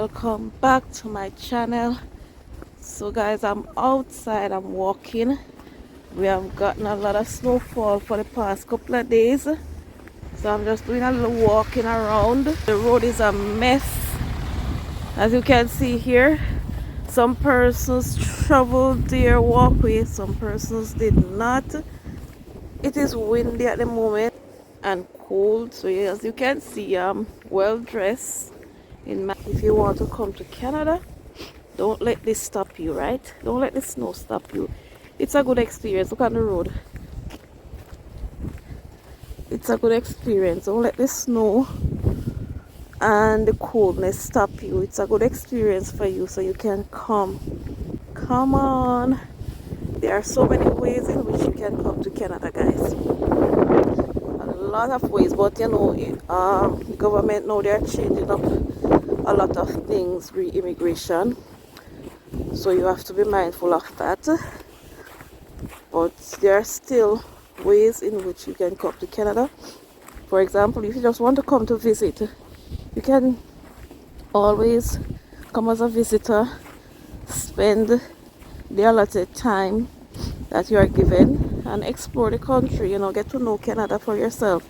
Welcome back to my channel. So guys, I'm outside, I'm walking. We have gotten a lot of snowfall for the past couple of days, so I'm just doing a little walking around. The road is a mess, as you can see here. Some persons traveled their walkway, some persons did not. It is windy at the moment and cold, so as you can see, I'm well dressed. If you want to come to Canada, don't let this stop you, right? Don't let the snow stop you. It's a good experience. Look on the road. It's a good experience. Don't let the snow and the coldness stop you. It's a good experience for you, so you can come. Come on. There are so many ways in which you can come to Canada, guys. A lot of ways, but you know, the government now they're changing up a lot of things re-immigration, so you have to be mindful of that. But there are still ways in which you can come to Canada. For example, if you just want to come to visit, you can always come as a visitor, spend the allotted time that you are given and explore the country, you know, get to know Canada for yourself,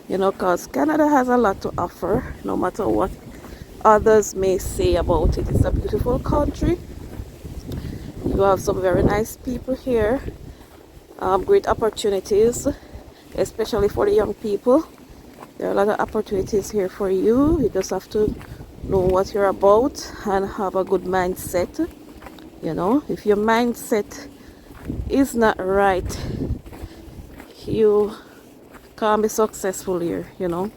you know, because Canada has a lot to offer, no matter what others may say about it. It's a beautiful country. You have some very nice people here, great opportunities, especially for the young people. There are a lot of opportunities here for you. You just have to know what you're about and have a good mindset. You know, if your mindset is not right, you can't be successful here, you know.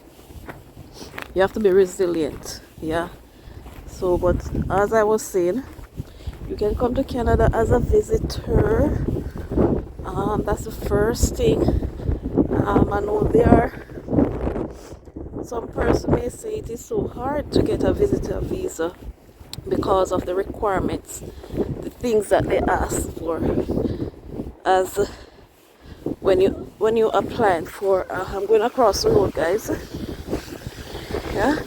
You have to be resilient. Yeah. So, but as I was saying, you can come to Canada as a visitor. That's the first thing. I know there are some person may say it is so hard to get a visitor visa because of the requirements, the things that they ask for, as when you applying for. I'm going across the road, guys. Yeah.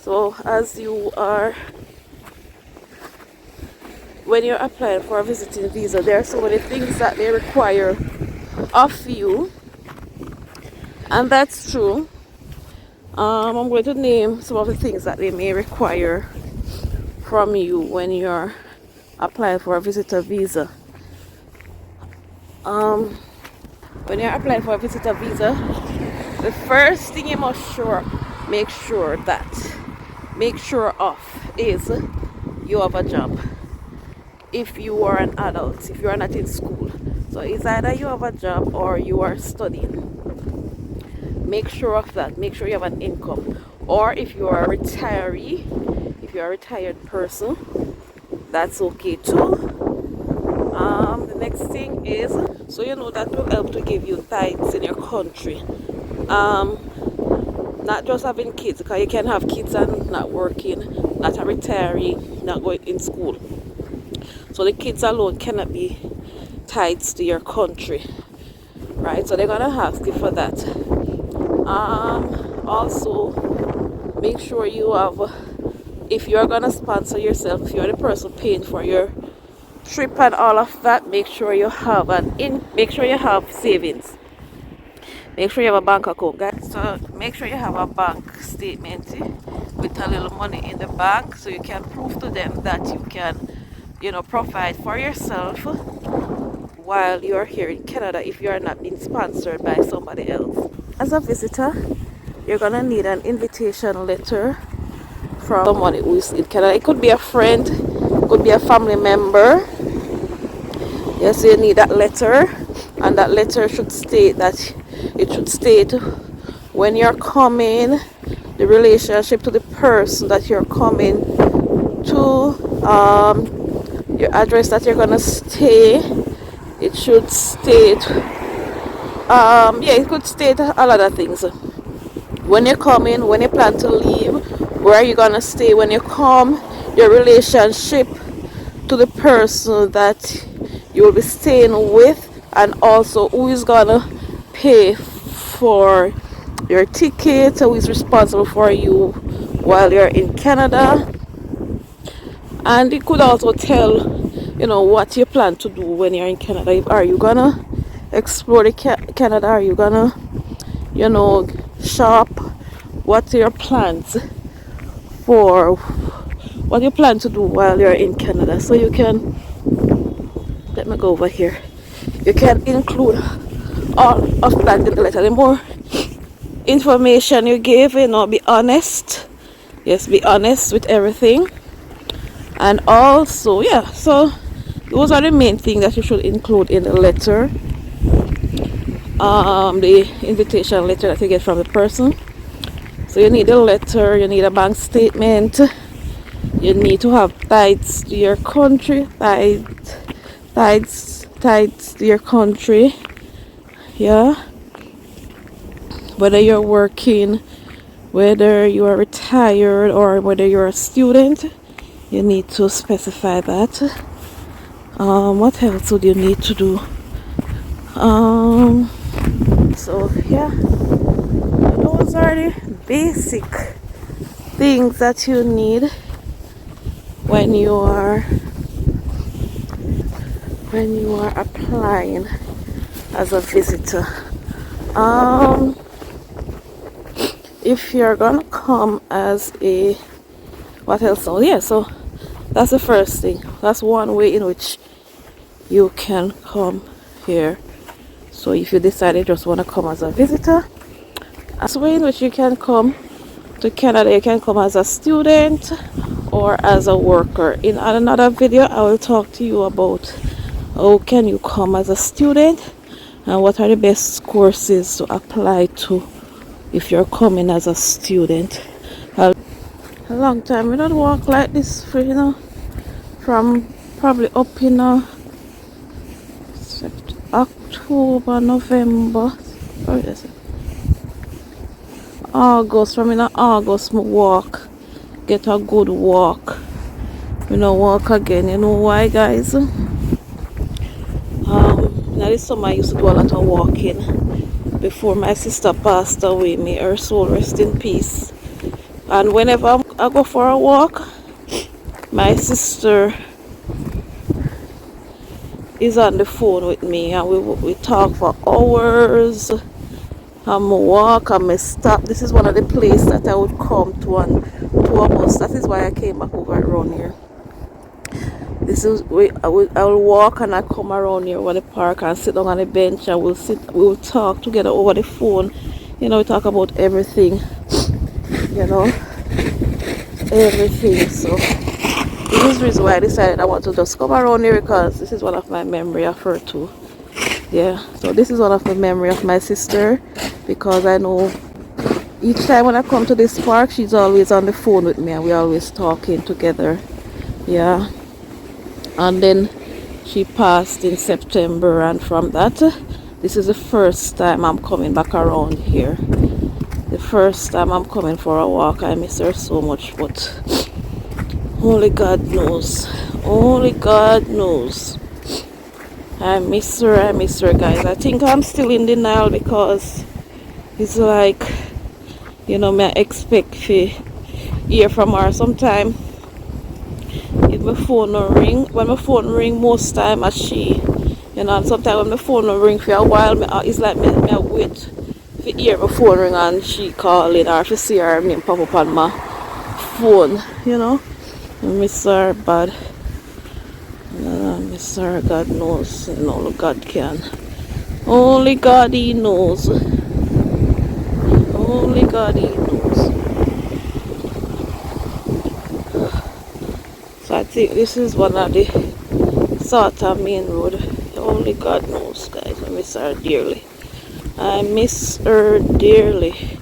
So when you're applying for a visiting visa, there are so many things that they require of you, and that's true. I'm going to name some of the things that they may require from you when you're applying for a visitor visa. When you're applying for a visitor visa, the first thing you must make sure of is you have a job. If you are an adult, if you are not in school, so it's either you have a job or you are studying. Make sure of that. Make sure you have an income. Or if you are a retiree, if you are a retired person, that's okay too. The next thing is, so you know, that will help to give you tithes in your country. Not just having kids, because you can have kids and not working, not a retiree, not going in school. So the kids alone cannot be tithes to your country, right? So they're gonna ask you for that. Also, make sure you have, if you're gonna sponsor yourself, if you're the person paying for your trip and all of that, make sure you have savings. Make sure you have a bank account, guys. So make sure you have a bank statement with a little money in the bank, so you can prove to them that you can, you know, provide for yourself while you're here in Canada if you are not being sponsored by somebody else. As a visitor, you're gonna need an invitation letter from someone who is in Canada. It could be a friend, it could be a family member. Yes, you need that letter, and that letter should state when you're coming, the relationship to the person that you're coming to, your address that you're gonna stay. It should state, it could state a lot of things. When you're coming, when you plan to leave, where are you gonna stay when you come, your relationship to the person that you will be staying with, and also who is gonna pay for your ticket, who is responsible for you while you're in Canada. And it could also tell, you know, what you plan to do when you're in Canada. Are you gonna explore the Canada? Are you gonna, you know, shop? What are your plans for what you plan to do while you're in Canada? So you can, let me go over here. You can include all of that in the letter. The more information you give, you know, be honest. Yes, be honest with everything. And also, yeah, so those are the main things that you should include in the letter. The invitation letter that you get from the person. So you need a letter, you need a bank statement, you need to have tithes to your country, tithes to your country, yeah. Whether you're working, whether you are retired, or whether you're a student, you need to specify that. What else would you need to do? So yeah, those are the basic things that you need when you are applying as a visitor. If you're gonna come as a, what else? Oh yeah, so that's the first thing. That's one way in which you can come here. So if you decide you just want to come as a visitor, that's the way in which you can come to Canada. You can come as a student or as a worker. In another video, I will talk to you about how can you come as a student and what are the best courses to apply to if you're coming as a student. A long time we don't walk like this for, you know, from probably up in October, November, August. From in August I walk, get a good walk. You know, walk again. You know why, guys? Now this summer I used to do a lot of walking before my sister passed away. May her soul rest in peace. And whenever I go for a walk, my sister is on the phone with me, and we talk for hours. I'm walk and I stop. This is one of the places that I would come to, and two of us. That is why I came back over around here. This is I will walk and I come around here over the park and sit down on the bench, and we will talk together over the phone. You know, we talk about everything. You know, everything. So this is the reason why I decided I want to just come around here, because this is one of my memory of her too. Yeah, so this is one of the memory of my sister, because I know each time when I come to this park, she's always on the phone with me and we're always talking together. Yeah, and then she passed in September, and from that, this is the first time I'm coming back around here. The first time I'm coming for a walk. I miss her so much, but only God knows. Only God knows. I miss her, guys. I think I'm still in denial, because it's like, you know, me expect to hear from her sometime. If my phone no ring, when my phone ring, most time as she, you know, and sometimes when my phone no ring for a while, it's like me wait to hear my phone ring and she calling, or to see her name pop up on my phone, you know. I miss her bad. Miss her, God knows, and only God can. Only God, He knows. Only God, He knows. So I think this is one of the sort of main road. Only God knows, guys. I miss her dearly. I miss her dearly.